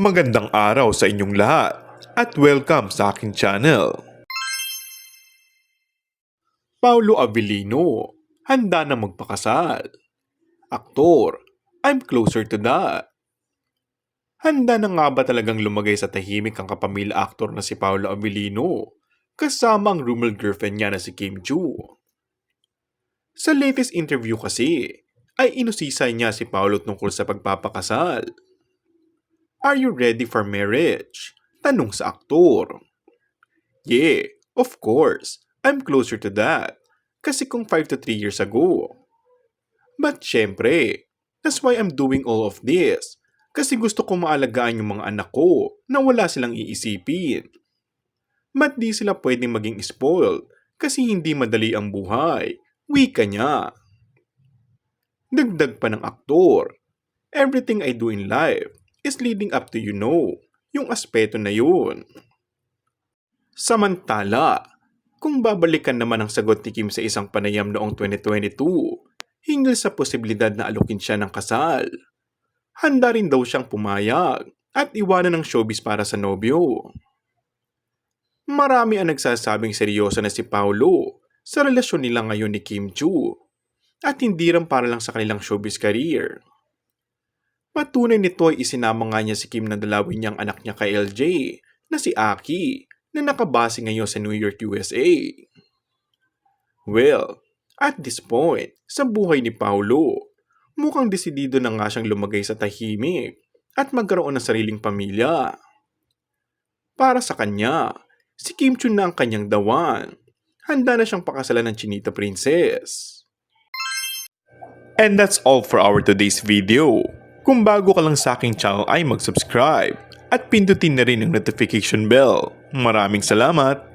Magandang araw sa inyong lahat at welcome sa aking channel. Paulo Avellino, handa na magpakasal. Aktor, I'm closer to that. Handa na nga ba talagang lumagay sa tahimik ang kapamilya aktor na si Paulo Avellino kasama ang rumored girlfriend niya na si Kim Chu? Sa latest interview kasi, ay inusisay niya si Paulo tungkol sa pagpapakasal. Are you ready for marriage? Tanong sa aktor. Yeah, of course. I'm closer to that. Kasi kung 5 to 3 years ago. But syempre, that's why I'm doing all of this. Kasi gusto ko maalagaan yung mga anak ko na wala silang iisipin. Ba't di sila pwedeng maging spoiled kasi hindi madali ang buhay? Wika niya. Dagdag pa ng aktor, everything I do in life is leading up to yung aspeto na yun. Samantala, kung babalikan naman ang sagot ni Kim sa isang panayam noong 2022, hinggil sa posibilidad na alukin siya ng kasal, handa rin daw siyang pumayag at iwanan ng showbiz para sa nobyo. Marami ang nagsasabing seryoso na si Paulo sa relasyon nila ngayon ni Kim Chu at hindi rin para lang sa kanilang showbiz career. Patunay nito ay isinama nga niya si Kim na dalawin niyang anak niya kay LJ na si Aki na nakabase ngayon sa New York, USA. Well, at this point, sa buhay ni Paulo, mukhang desidido na nga siyang lumagay sa tahimik at magkaroon ng sariling pamilya. Para sa kanya, si Kim Chu na ang kanyang dawan. Handa na siyang pakasalan ng Chinita Princess. And that's all for our today's video. Kung bago ka lang sa aking channel ay mag-subscribe at pindutin na rin ang notification bell. Maraming salamat!